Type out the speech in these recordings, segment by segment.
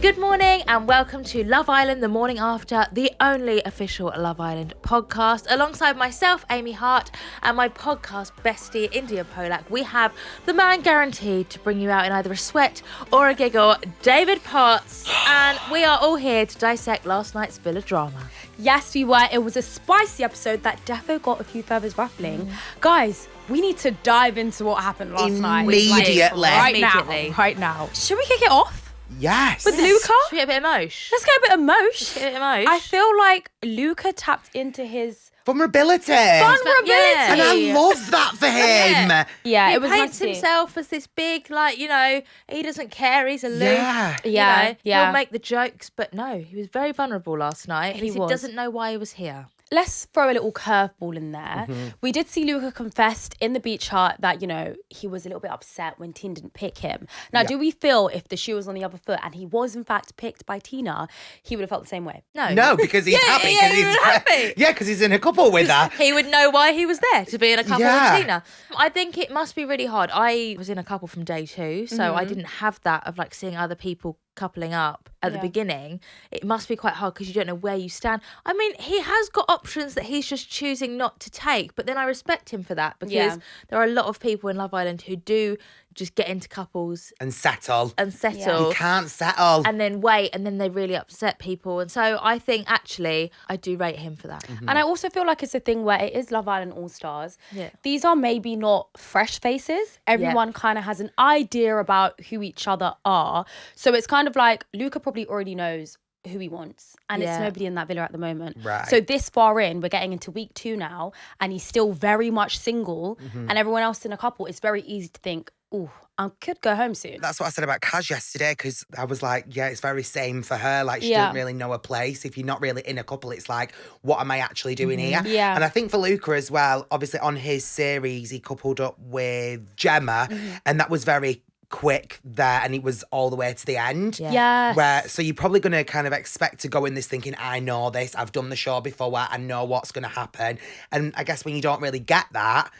Good morning and welcome to Love Island the morning after, the only official Love Island podcast. Alongside myself, Amy Hart, and my podcast bestie, Indiyah Polack, we have the man guaranteed to bring you out in either a sweat or a giggle, David Potts, and we are all here to dissect last night's Villa drama. Yes, we were. It was a spicy episode that defo got a few feathers ruffling. Guys, we need to dive into what happened last night. Immediately. Right now. Should we kick it off? Yes. With Luca? Should we get a bit of mosh? Let's get a bit of mosh. I feel like Luca tapped into his Vulnerability. Yeah. And I love that for him. Yeah, He it was paints nice. himself as this big, he doesn't care, he's aloof. Yeah. He'll make the jokes, but no, he was very vulnerable last night. He He was. doesn't know why he was here. Let's throw a little curveball in there. We did see Luca confessed in the beach hut that, he was a little bit upset when Tina didn't pick him. Now, do we feel if the shoe was on the other foot and he was in fact picked by Tina, he would have felt the same way? No, because he's happy. Yeah, he was happy. Yeah, because he's in a couple with her. He would know why he was there, to be in a couple Yeah. with Tina. I think it must be really hard. I was in a couple from day 2, so I didn't have that of seeing other people coupling up at the beginning. It must be quite hard because you don't know where you stand. I mean, he has got options that he's just choosing not to take, but then I respect him for that because there are a lot of people in Love Island who do just get into couples And settle. settle You can't settle. and then wait, and then they really upset people. And so I think actually I do rate him for that. And I also feel like it's a thing where it is Love Island All-Stars. Yeah. These are maybe not fresh faces. Everyone kind of has an idea about who each other are. So it's kind of like Luca probably already knows who he wants, and it's nobody in that villa at the moment. Right. So this far in, we're getting into week 2 now, and he's still very much single, and everyone else in a couple. It's very easy to think, oh, I could go home soon. That's what I said about Kaz yesterday, because I was like, yeah, it's very same for her. She didn't really know her place. If you're not really in a couple, it's like, what am I actually doing here? Yeah. And I think for Luca as well, obviously on his series, he coupled up with Gemma, and that was very quick there, and it was all the way to the end. Yes. So you're probably going to kind of expect to go in this thinking, I know this, I've done the show before, I know what's going to happen. And I guess when you don't really get that,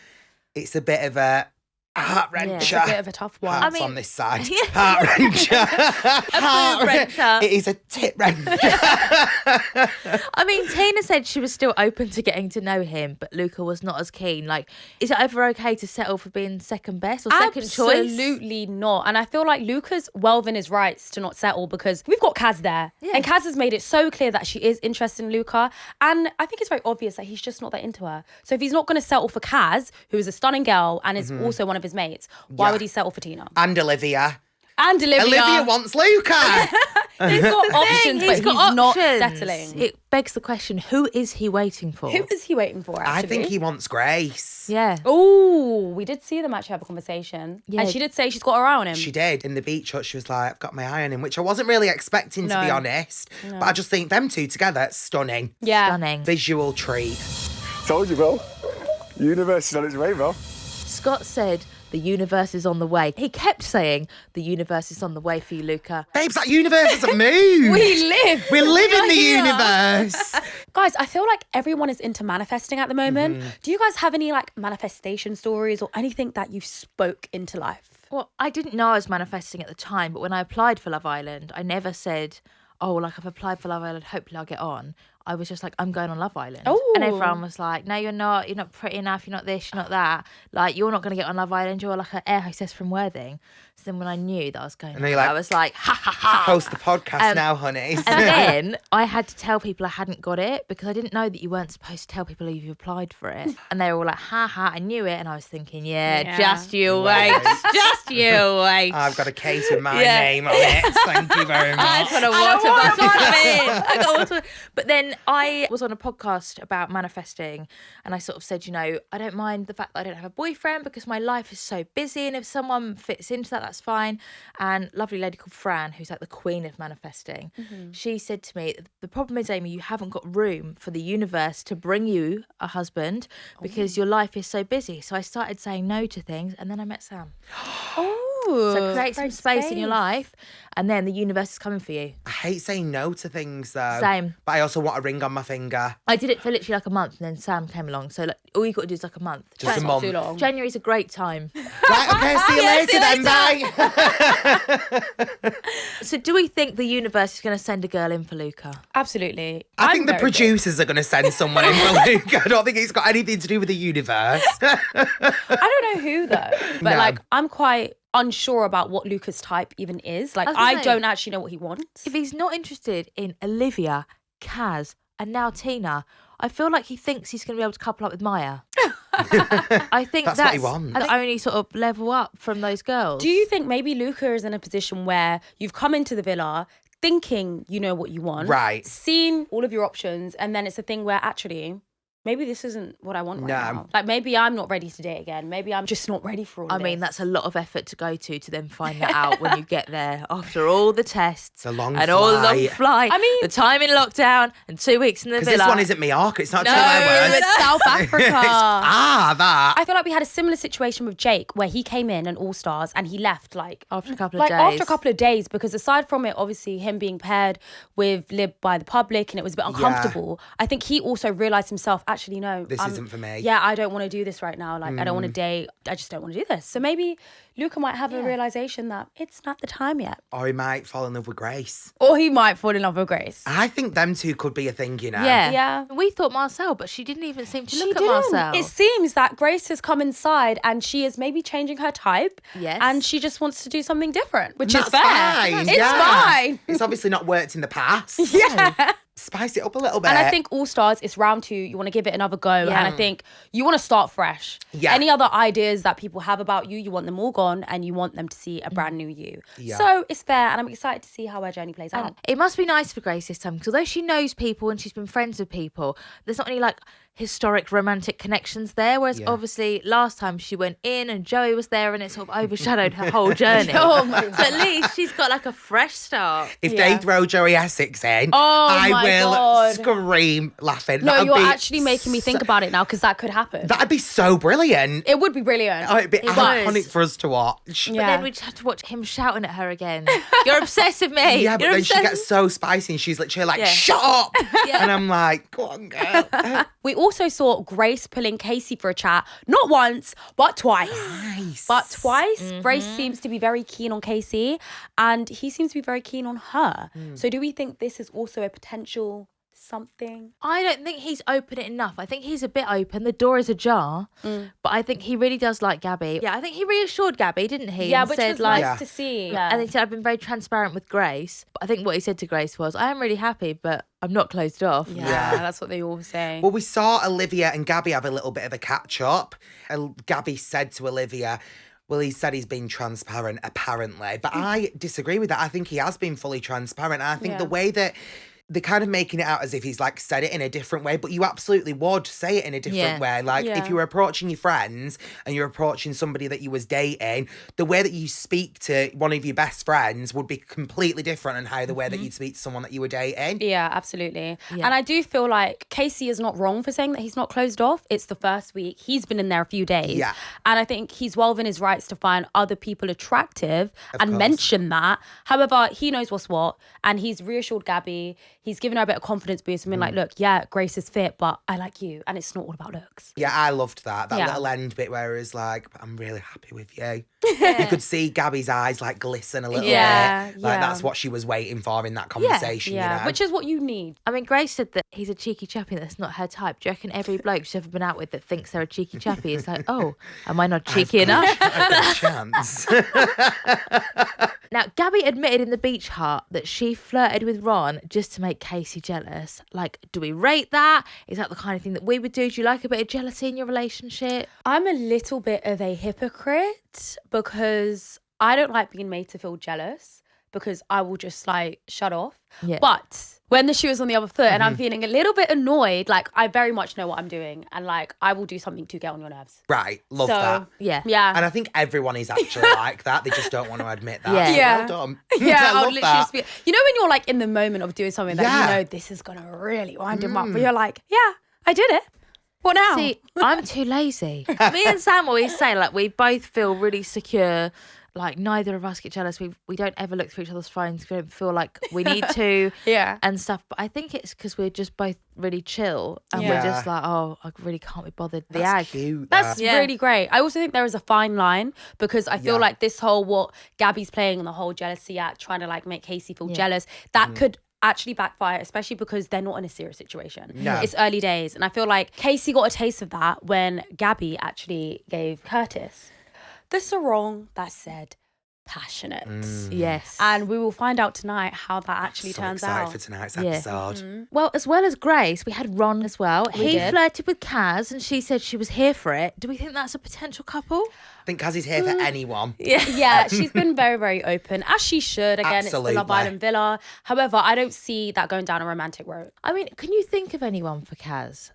it's a bit of a heart-wrencher. It's a bit of a tough one. Heart's on this side. Heart-wrencher. Heart-wrencher. It is a tit-wrencher. I mean, Tina said she was still open to getting to know him, but Luca was not as keen. Is it ever okay to settle for being second best or second choice? Absolutely not. And I feel like Luca's well within his rights to not settle because we've got Kaz there. Yeah. And Kaz has made it so clear that she is interested in Luca. And I think it's very obvious that he's just not that into her. So if he's not going to settle for Kaz, who is a stunning girl and is also one of his mates, why would he settle for Tina? And Olivia. And Olivia wants Luca. He's got options, but he's not settling. It begs the question, who is he waiting for? Who is he waiting for, actually? I think he wants Grace. Yeah. Oh, we did see them actually have a conversation. Yeah. And she did say she's got her eye on him. She did. In the beach hut, she was like, I've got my eye on him, which I wasn't really expecting, to be honest. But I just think them two together, stunning. Yeah. Stunning. Visual treat. Told you, Phill. Universe is on its way, Phill. Scott said, the universe is on the way. He kept saying, the universe is on the way for you, Luca. Babes, that universe is a move. We live. We live in the universe. Guys, I feel like everyone is into manifesting at the moment. Do you guys have any manifestation stories or anything that you spoke into life? Well, I didn't know I was manifesting at the time, but when I applied for Love Island, I never said, I've applied for Love Island, hopefully I'll get on. I was just like, I'm going on Love Island. Oh. And everyone was like, no, you're not pretty enough, you're not this, you're not that. You're not going to get on Love Island, you're like an air hostess from Worthing. So then when I knew that I was going on, I was like, ha ha ha. Post the podcast now, honey. And then I had to tell people I hadn't got it because I didn't know that you weren't supposed to tell people you applied for it. And they were all like, ha ha, I knew it. And I was thinking, just you wait. Just you wait. I've got a case with my name on it. Thank you very much. I just want a water bottle come in. I got water. But then I was on a podcast about manifesting and I sort of said, I don't mind the fact that I don't have a boyfriend because my life is so busy, and if someone fits into that, that's fine. And lovely lady called Fran, who's like the queen of manifesting, she said to me, the problem is, Amy, you haven't got room for the universe to bring you a husband because your life is so busy. So I started saying no to things, and then I met Sam. So create some space in your life, and then the universe is coming for you. I hate saying no to things, though. Same. But I also want a ring on my finger. I did it for literally like a month, and then Sam came along. So all you got to do is like a month. Just a month. Too long. January's a great time. Right, okay, see you later then, bye. So do we think the universe is going to send a girl in for Luca? Absolutely. I think the very big. producers are going to send someone in for Luca. I don't think it's got anything to do with the universe. I don't know who though, but No. like I'm quite unsure about what Luca's type even is. Like I was gonna I say, don't actually know what he wants. If he's not interested in Olivia, Kaz, and now Tina, I feel like he thinks he's going to be able to couple up with Maya. I think That's that's what he wants. the only sort of level up from those girls. Do you think maybe Luca is in a position where you've come into the villa thinking you know what you want, Right. seen all of your options, and then it's a thing where actually maybe this isn't what I want right No. now. Like maybe I'm not ready to date again. Maybe I'm just not ready for all I this. mean, that's a lot of effort to go to then find that out when you get there after all the tests. It's a long and all the long flight. flight. I mean- the time in lockdown and 2 weeks in the Because villa. this one isn't Mallorca. It's not No, 2 hours. it's South Africa. That. I feel like we had a similar situation with Jake where he came in All Stars and he left like after a couple of days. after a couple of days, because aside from it, obviously him being paired with Lib by the public and it was a bit uncomfortable, I think he also realised himself, actually, no, This isn't for me. Yeah, I don't want to do this right now. Like, I don't want to date. I just don't want to do this. So maybe Luca might have a realisation that it's not the time yet. Or he might fall in love with Grace. Or he might fall in love with Grace. I think them two could be a thing, you know? Yeah. Yeah. We thought Marcel, but she didn't even seem to She look at didn't. Marcel. It seems that Grace has come inside and she is maybe changing her type. Yes. And she just wants to do something different, which That's is fair. fine. It's yeah. fine. It's obviously not worked in the past. Yeah. Spice it up a little bit. And I think All Stars, it's round 2. You want to give it another go. Yeah. And I think you want to start fresh. Yeah. Any other ideas that people have about you, you want them all gone and you want them to see a brand new you. Yeah. So it's fair. And I'm excited to see how her journey plays out. It must be nice for Grace this time because although she knows people and she's been friends with people, there's not any like historic romantic connections there. Whereas Yeah. obviously last time she went in and Joey was there and it sort of overshadowed her whole journey. Oh my So at least she's got like a fresh start. if Yeah. they throw Joey Essex in, Oh I my will God. scream laughing. No, That'd you're be actually making me think about it now because that could happen. That'd be so brilliant. It would be brilliant. Oh, it'd be It iconic was. for us to watch. Yeah. But then we just have to watch him shouting at her again. You're obsessed with me. Yeah, but You're then she obsessed gets so spicy and she's literally like, Yeah. shut up. Yeah. And I'm like, go on, girl. We also saw Grace pulling Casey for a chat, not once, but twice. Nice. But twice, Grace seems to be very keen on Casey and he seems to be very keen on her. So do we think this is also a potential something? I don't think he's open it enough. I think he's a bit open. The door is ajar, but I think he really does like Gabby. Yeah, I think he reassured Gabby, didn't he? Yeah, And which said, was like, nice Yeah. to see. and he said, I've been very transparent with Grace. But I think what he said to Grace was, I am really happy, but I'm not closed off. Yeah, that's what they all say. Well, we saw Olivia and Gabby have a little bit of a catch up. And Gabby said to Olivia, well, he said he's been transparent, apparently. But I disagree with that. I think he has been fully transparent. And I think Yeah. the way that they're kind of making it out as if he's like said it in a different way, but you absolutely would say it in a different Yeah. way. Like Yeah. if you were approaching your friends and you're approaching somebody that you was dating, the way that you speak to one of your best friends would be completely different than how the way that you'd speak to someone that you were dating. Yeah, absolutely. Yeah. And I do feel like Casey is not wrong for saying that he's not closed off. It's the first week. He's been in there a few days. Yeah. And I think he's well within his rights to find other people attractive and course. mention that. However, he knows what's what. And he's reassured Gabby. He's given her a bit of confidence boost and been like, look, yeah, Grace is fit, but I like you. And it's not all about looks. Yeah, I loved that. That Yeah. little end bit where it was like, "But I'm really happy with you." You could see Gabby's eyes like glisten a little Yeah, bit. Like yeah. that's what she was waiting for in that conversation, Yeah, you know? which is what you need. I mean, Grace said that he's a cheeky chappy that's not her type. Do you reckon every bloke she's ever been out with that thinks they're a cheeky chappy is like, oh, am I not cheeky enough? I've got a chance. Now, Gabby admitted in the beach hut that she flirted with Ron just to make Casey jealous. Like, do we rate that? Is that the kind of thing that we would do? Do you like a bit of jealousy in your relationship? I'm a little bit of a hypocrite because I don't like being made to feel jealous because I will just like shut off. Yeah. But when the shoe is on the other foot and I'm feeling a little bit annoyed, like I very much know what I'm doing and like I will do something to get on your nerves. Right, love So, that. Yeah. Yeah. And I think everyone is actually like that. They just don't want to admit that. Yeah. So Yeah. well done. Yeah, I I'll love literally that. just be, you know, when you're like in the moment of doing something that Yeah. you know this is gonna really wind him up, but you're like, yeah, I did it. What now? See, I'm too lazy. Me and Sam always say, like, we both feel really secure like neither of us get jealous. We don't ever look through each other's phones. We don't feel like we need to Yeah. and stuff. But I think it's because we're just both really chill and we're just like, oh, I really can't be bothered. The ag. That's cute. That's Yeah. really great. I also think there is a fine line because I feel Yeah. like this whole what Gabby's playing on the whole jealousy act, trying to like make Casey feel jealous, that could actually backfire, especially because they're not in a serious situation. No. It's early days. And I feel like Casey got a taste of that when Gabby actually gave Curtis the sarong that said passionate. Yes. And we will find out tonight how that actually so turns excited out. for tonight's Yeah. episode. Well, as well as Grace, we had Ron as well. He did. flirted with Kaz and she said she was here for it. Do we think that's a potential couple? I think Kaz is here for anyone. Yeah, she's been very, very open, as she should. Again, Absolutely. it's the Love Island villa. However, I don't see that going down a romantic road. I mean, can you think of anyone for Kaz?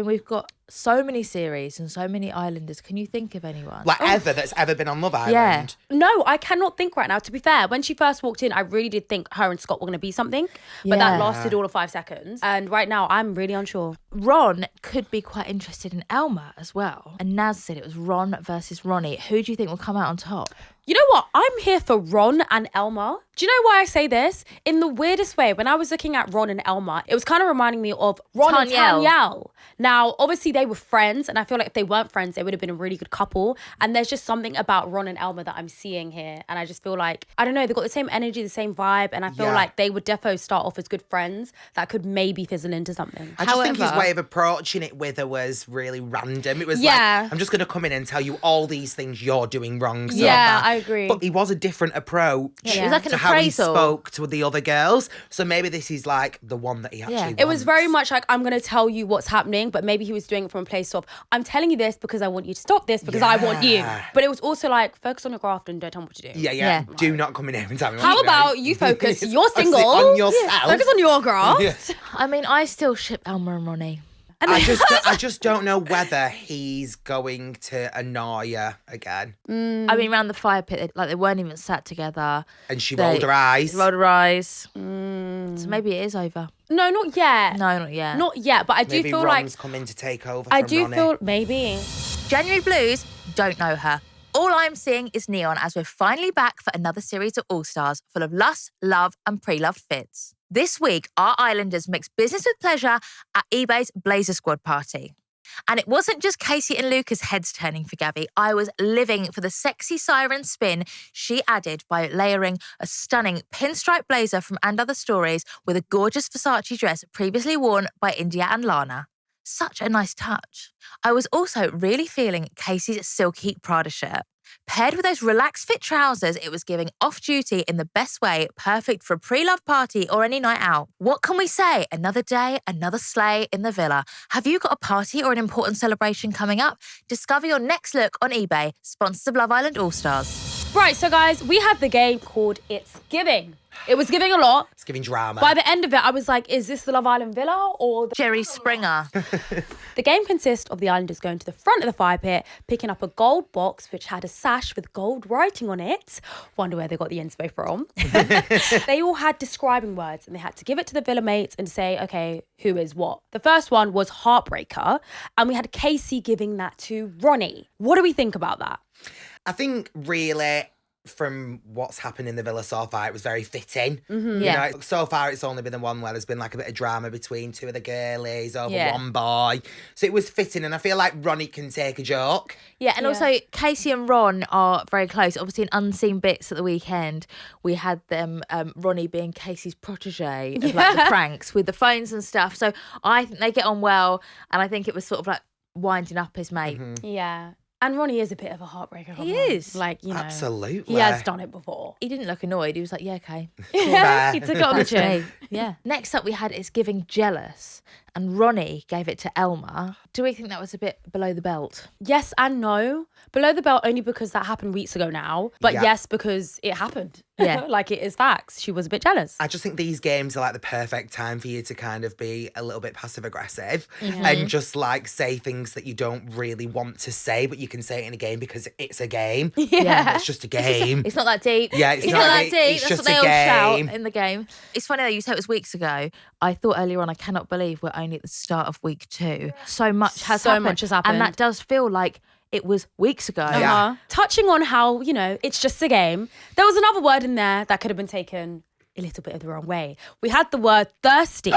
We've got so many series and so many islanders. Can you think of anyone? Like ever that's ever been on Love Island. Yeah. No, I cannot think right now. To be fair, when she first walked in, I really did think her and Scott were going to be something. But that Yeah. lasted all of 5 seconds. And right now, I'm really unsure. Ron could be quite interested in Elma as well. And Naz said it was Ron versus Ronnie. Who do you think will come out on top? You know what? I'm here for Ron and Elma. Do you know why I say this? In the weirdest way, when I was looking at Ron and Elma, it was kind of reminding me of Ron and Tanyel. Tanyel. Now, obviously, they were friends, and I feel like if they weren't friends, they would have been a really good couple. And there's just something about Ron and Elma that I'm seeing here. And I just feel like, I don't know, they've got the same energy, the same vibe. And I feel Yeah. like they would defo start off as good friends that could maybe fizzle into something. I just think his However- way of approaching it with her was really random. It was Yeah. like, I'm just going to come in and tell you all these things you're doing wrong. So Yeah, bad. I agree. But he was a different approach Yeah, it was like an to how he appraisal. spoke to the other girls. So maybe this is like the one that he actually wants. It was very much like, I'm going to tell you what's happening, but maybe he was doing it from a place of, I'm telling you this because I want you to stop this because I want you. Yeah. But it was also like, focus on your craft and don't tell me what to do. Yeah. Yeah. Do not come in here and tell me what How to do. about you focus? You're Focus it single. on yourself. Focus on your craft. Yeah. I mean, I still ship Elma and Ronnie. I just don't know whether he's going to annoy her again. I mean, around the fire pit, they weren't even sat together. And she They rolled her eyes. Rolled her eyes. So maybe it is over. No, not yet. No, not yet. Not yet, but I do Maybe feel Ron's like, coming to take over I from do Ronnie. feel maybe. January Blues, don't know her. All I'm seeing is neon as we're finally back for another series of All-Stars full of lust, love and pre-loved fits. This week, our Islanders mixed business with pleasure at eBay's Blazer Squad party. And it wasn't just Casey and Luca's heads turning for Gabby. I was living for the sexy siren spin she added by layering a stunning pinstripe blazer from And Other Stories with a gorgeous Versace dress previously worn by Indiyah and Lana. Such a nice touch. I was also really feeling Casey's silky Prada shirt. Paired with those relaxed fit trousers, it was giving off-duty in the best way, perfect for a pre-love party or any night out. What can we say? Another day, another sleigh in the villa. Have you got a party or an important celebration coming up? Discover your next look on eBay, sponsors of Love Island All-Stars. Right, so guys, we had the game called It's Giving. It was giving a lot. It's giving drama. By the end of it, I was like, is this the Love Island villa or the... Jerry Springer. The game consists of the Islanders going to the front of the fire pit, picking up a gold box which had a sash with gold writing on it. Wonder where they got the inspo from. They all had describing words and they had to give it to the villa mates and say, okay, who is what? The first one was Heartbreaker, and we had Casey giving that to Ronnie. What do we think about that? I think really from what's happened in the villa so far, it was very fitting. Yeah. You know, so far it's only been the one where there's been like a bit of drama between two of the girlies over Yeah. one boy. So it was fitting, and I feel like Ronnie can take a joke. Yeah, and also Casey and Ron are very close. Obviously, in unseen bits at the weekend, we had them, Ronnie being Casey's protege of like the pranks with the phones and stuff. So I think they get on well, and I think it was sort of like winding up his mate. Yeah. And Ronnie is a bit of a heartbreaker. He come on. is. Like, you know. Absolutely. He has done it before. He didn't look annoyed. He was like, yeah, okay. Yeah, he took it on the That's chin. me. Yeah. Next up, we had It's Giving Jealous, and Ronnie gave it to Elma. Do we think that was a bit below the belt? Yes and no. Below the belt only because that happened weeks ago now. But Yeah. yes, because it happened. Yeah. Like it is facts. She was a bit jealous. I just think these games are like the perfect time for you to kind of be a little bit passive aggressive and just like say things that you don't really want to say, but you can say it in a game because it's a game. Yeah. It's just a game. It's not that deep. Yeah, it's not not that deep. deep. It's That's just what they a all game. shout in the game. It's funny though, you said it was weeks ago. I thought earlier on, I cannot believe we're only at the start of week 2. So much has So happened. much has happened. And that does feel like it was weeks ago. Yeah. Touching on how, you know, it's just a game. There was another word in there that could have been taken a little bit of the wrong way. We had the word thirsty.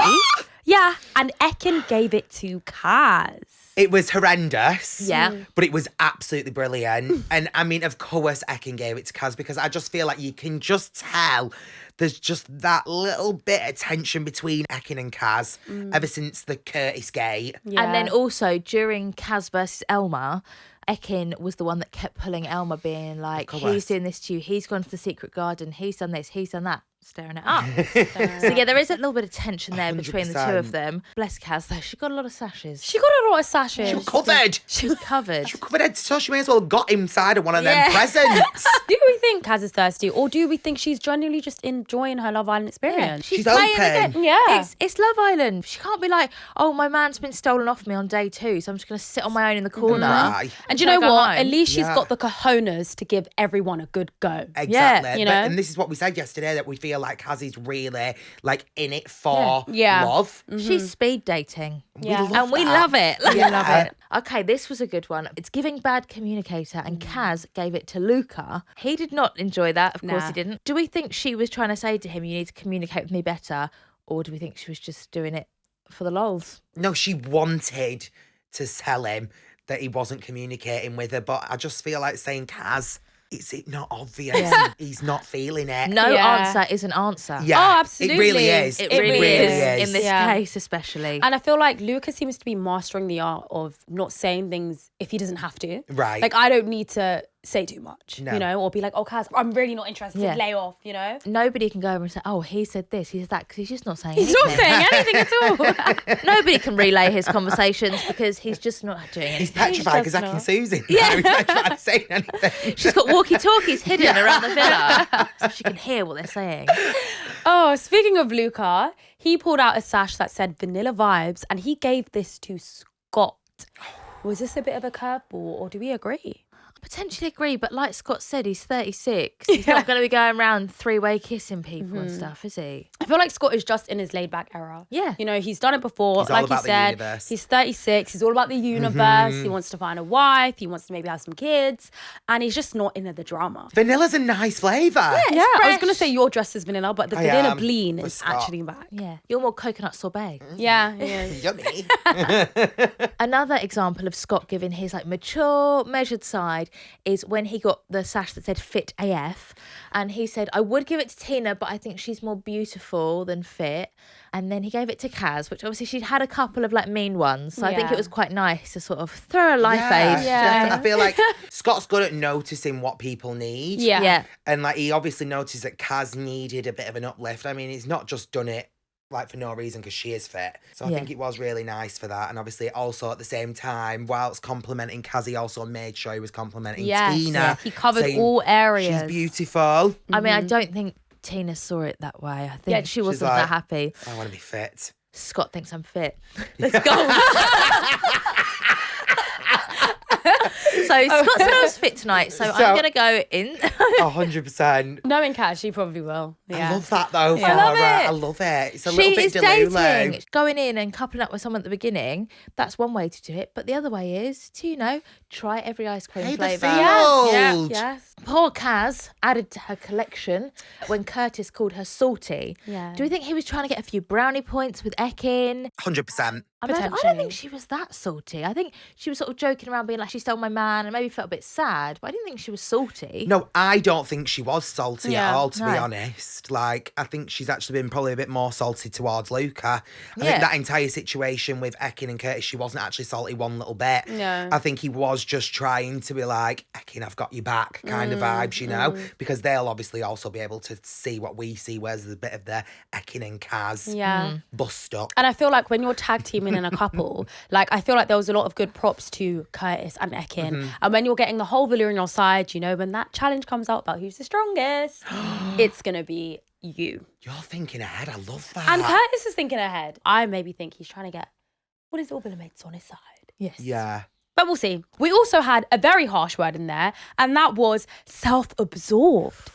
Yeah. And Ekin gave it to Kaz. It was horrendous. Yeah. But it was absolutely brilliant. And I mean, of course, Ekin gave it to Kaz because I just feel like you can just tell there's just that little bit of tension between Ekin and Kaz ever since the Curtis gate. Yeah. And then also during Kaz versus Elma, Ekin was the one that kept pulling Elma, being like, course. he's doing this to you, he's gone to the secret garden, he's done this, he's done that. Staring it up. So yeah, there is a little bit of tension there between the two 100%. of them. Bless Kaz though, she got a lot of sashes. She got a lot of sashes. She was covered. She was covered. She was covered head to toe. She may as well have got inside of one of them presents. Do we think Kaz is thirsty, or do we think she's genuinely just enjoying her Love Island experience? She's She's playing open. again. Yeah. It's Love Island. She can't be like, oh, my man's been stolen off me on day 2, so I'm just going to sit on my own in the corner. Right. And do you know Go what? home. At least she's Yeah. got the cojones to give everyone a good go. Exactly. you know? And this is what we said yesterday, that we feel like Kaz is really like in it for Yeah. love. She's speed dating. Yeah. love And we that. love it. We love it. Okay, this was a good one. It's giving bad communicator, and Kaz gave it to Luca. He did not enjoy that. Of course Nah. he didn't. Do we think she was trying to say to him, you need to communicate with me better? Or do we think she was just doing it for the lols? No, she wanted to tell him that he wasn't communicating with her, but I just feel like saying, Kaz, it's not obvious. Yeah. He's not feeling it. No Yeah. answer is an answer. Yeah, Oh, absolutely. It really is. It really really is. is. In this Yeah. case, especially. And I feel like Luca seems to be mastering the art of not saying things if he doesn't have to. Right. Like, I don't need to say too much, No. you know, or be like, oh, Kaz, I'm really not interested. Yeah. Lay off, you know? Nobody can go over and say, oh, he said this, he said that, because he's just not saying He's anything. not saying anything at all. Nobody can relay his conversations because he's just not doing He's anything. petrified because does I can not. Susan. Yeah. He's not trying to say anything. She's got walkie-talkies hidden around the villa so she can hear what they're saying. Oh, speaking of Luca, he pulled out a sash that said vanilla vibes, and he gave this to Scott. Was this a bit of a curveball, or do we agree? I potentially agree, but like Scott said, he's 36. He's not going to be going around three-way kissing people and stuff, is he? I feel like Scott is just in his laid-back era. Yeah. You know, he's done it before. He's all like about you the said, universe. he's 36. He's all about the universe. He wants to find a wife. He wants to maybe have some kids. And he's just not into the drama. Vanilla's a nice flavour. Yeah, I was fresh. going to say your dress is vanilla, but the I vanilla am, bleen for is Scott. actually back. Yeah. You're more coconut sorbet. Yeah, yeah. Yummy. Another example of Scott giving his like mature, measured side is when he got the sash that said fit AF, and he said, I would give it to Tina, but I think she's more beautiful than fit. And then he gave it to Kaz, which obviously she'd had a couple of like mean ones, so I think Yeah. it was quite nice to sort of throw a life Yeah, aid. Yeah. I feel like Scott's good at noticing what people need. Yeah. Yeah. And like he obviously noticed that Kaz needed a bit of an uplift. I mean, he's not just done it like for no reason because she is fit. So I Yeah. think it was really nice for that. And obviously also at the same time, whilst complimenting Kaz, he also made sure he was complimenting Yes. Tina. Yeah. He covered saying, all areas. She's beautiful. I mean, I don't think Tina saw it that way. I think Yeah, she wasn't like, that happy. I want to be fit. Scott thinks I'm fit. Let's go. So Scott said I was fit tonight, so I'm going to go in. 100%. Knowing Kat, she probably will. Yeah. I love that though. For I love her. it. I love it. It's a She little bit is delulu. dating. Going in and coupling up with someone at the beginning, that's one way to do it. But the other way is to, you know, try every ice cream Hey, the flavour. Phill. Yes. Poor Kaz added to her collection when Curtis called her salty. Yeah. Do we think he was trying to get a few brownie points with Ekin? 100%. I don't Potentially. think she was that salty. I think she was sort of joking around being like, she stole my man, and maybe felt a bit sad, but I didn't think she was salty. No, I don't think she was salty at Yeah, all, to be no. honest. Like, I think she's actually been probably a bit more salty towards Luca. I Yeah. think that entire situation with Ekin and Curtis, she wasn't actually salty one little bit. No. I think he was just trying to be like, Ekin, I've got you back kind of vibes, you know? Because they'll obviously also be able to see what we see, whereas there's a bit of the Ekin and Kaz Yeah. bust up. And I feel like when you're tag teaming in a couple, like I feel like there was a lot of good props to Curtis and Ekin. And when you're getting the whole villa on your side, you know, when that challenge comes out about who's the strongest, it's going to be you. You're thinking ahead. I love that. And Curtis is thinking ahead. I maybe think he's trying to get all his villa mates on his side. Yes. Yeah. But we'll see. We also had a very harsh word in there, and that was self-absorbed.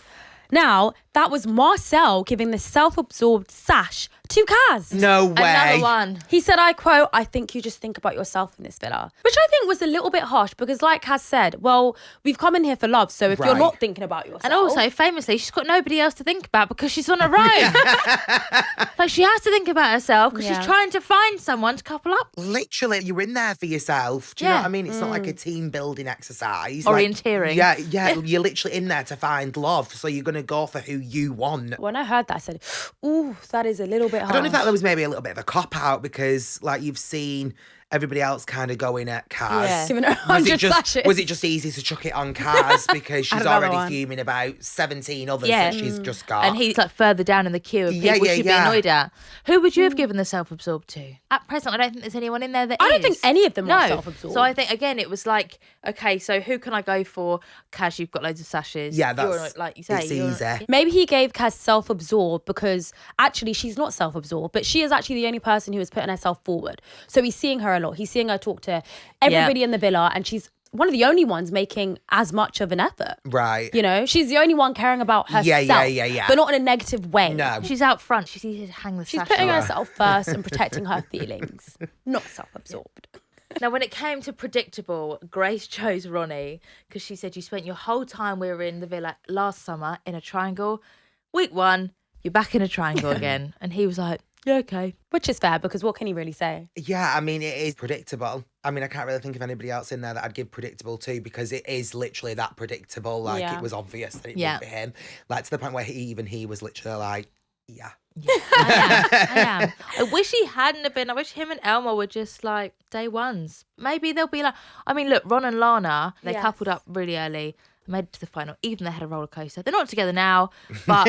Now, that was Marcel giving the self-absorbed sash to Kaz. No way. Another one. He said, I quote, "I think you just think about yourself in this villa." Which I think was a little bit harsh because like Kaz said, well, we've come in here for love. So if you're Right. not thinking about yourself. And also, famously, she's got nobody else to think about because she's on her own. Like, she has to think about herself because Yeah. she's trying to find someone to couple up. Literally, you're in there for yourself. Do you know Yeah. what I mean? It's not like a team building exercise. Orienteering. Yeah, you're literally in there to find love. So you're going to go for who you want. when I heard that, I said, ooh, that is a little bit harsh. I don't know if that was maybe a little bit of a cop-out because, like, you've seen everybody else kind of going at Kaz. Yeah. Giving her 100 sashes. Was it just easy to chuck it on Kaz because she's another already one. fuming about 17 others Yeah. that she's just got? And he's like further down in the queue of Yeah, people yeah, she'd yeah. be annoyed at. Who would you have given the self-absorbed to? At present, I don't think there's anyone in there that I don't is. think any of them No. are self-absorbed. So I think, again, it was like, okay, so who can I go for? Kaz, you've got loads of sashes. Yeah, You're, that's- like you say. it's you're- easy. Maybe he gave Kaz self-absorbed because actually she's not self-absorbed, but she is actually the only person who is putting herself forward. So he's seeing her a lot. He's seeing her talk to everybody in the villa, and she's one of the only ones making as much of an effort. Right. You know, she's the only one caring about herself. Yeah. But not in a negative way. No. She's out front. She's easy to hang the She's sash putting on. herself first and protecting her feelings, not self-absorbed. Now, when it came to predictable, Grace chose Ronnie because she said you spent your whole time we were in the villa last summer in a triangle. Week 1, you're back in a triangle again. And he was like, yeah, okay. Which is fair because what can he really say? Yeah, I mean, it is predictable. I mean, I can't really think of anybody else in there that I'd give predictable to because it is literally that predictable. Like, Yeah. it was obvious that it Yeah. would be him. Like, to the point where he was literally like, yeah. I am. I wish he hadn't have been. I wish him and Elma were just like day ones. Maybe they'll be like, I mean, look, Ron and Lana, they Yes. coupled up really early. Made it to the final. Even they had a roller coaster. They're not together now, but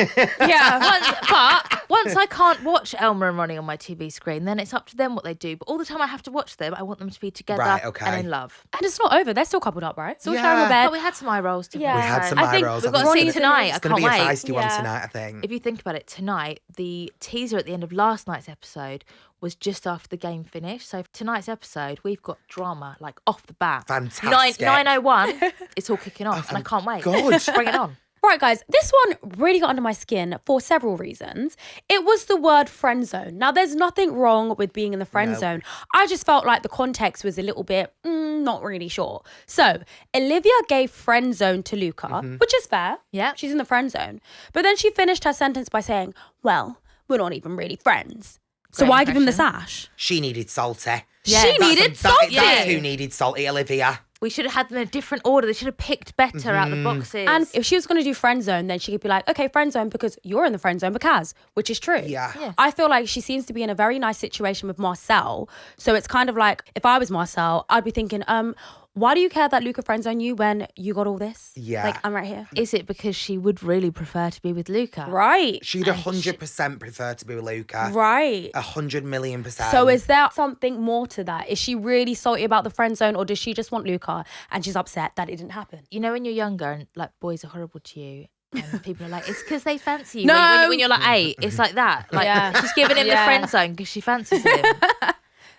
once I can't watch Elma and Ronnie on my TV screen, then it's up to them what they do. But all the time I have to watch them, I want them to be together Right, okay. and in love. And it's not over. They're still coupled up, right? Still Yeah. sharing a bed. But we had some eye rolls, didn't Yeah. we? We had some I think eye rolls. we've I got think to see it's tonight. I It's going to can't be a wait. feisty one Yeah. tonight, I think. If you think about it, tonight, the teaser at the end of last night's episode was just after the game finished. So for tonight's episode, we've got drama, like off the bat. Fantastic. 9:01, it's all kicking off, and I can't wait. good. Bring it on. Right, guys, this one really got under my skin for several reasons. It was the word friend zone. Now, there's nothing wrong with being in the friend No. zone. I just felt like the context was a little bit, not really sure. So, Olivia gave friend zone to Luca, which is fair. Yeah. She's in the friend zone. But then she finished her sentence by saying, well, we're not even really friends. So Great why give him the impression. sash? She needed salty. Yeah. She needed salty. That's who needed salty, Olivia. We should have had them in a different order. They should have picked better out the boxes. And if she was going to do friend zone, then she could be like, okay, friend zone because you're in the friend zone because, which is true. Yeah. I feel like she seems to be in a very nice situation with Marcel. So it's kind of like, if I was Marcel, I'd be thinking, why do you care that Luca friend zone you when you got all this? Yeah. Like, I'm right here. is it because she would really prefer to be with Luca? Right. She'd 100% prefer to be with Luca. Right. 100,000,000%. So is there something more to that? Is she really salty about the friend zone or does she just want Luca and she's upset that it didn't happen? You know, when you're younger and like boys are horrible to you, and people are like, it's because they fancy you. No. When you're like 8, it's like that. Like, Yeah. she's giving him the Yeah. friend zone because she fancies him.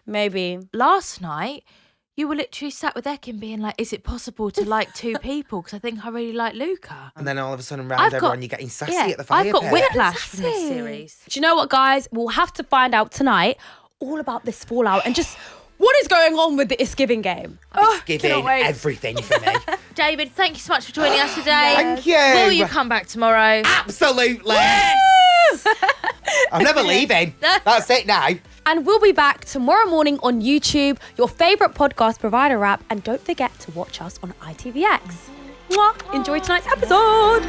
Maybe. Last night, you were literally sat with Ekin being like, is it possible to like 2 people? Because I think I really like Luca. And then all of a sudden, round I've got- everyone, you're getting sassy at the fire I've got pit. whiplash from this series. Do you know what, guys? We'll have to find out tonight all about this fallout and just what is going on with the It's Giving game. Oh, Giving cannot wait. everything for me. David, thank you so much for joining us today. Thank you. Will you come back tomorrow? Absolutely. I'm never leaving. That's it now. And we'll be back tomorrow morning on YouTube, your favourite podcast provider app. And don't forget to watch us on ITVX. Mwah. Enjoy tonight's episode.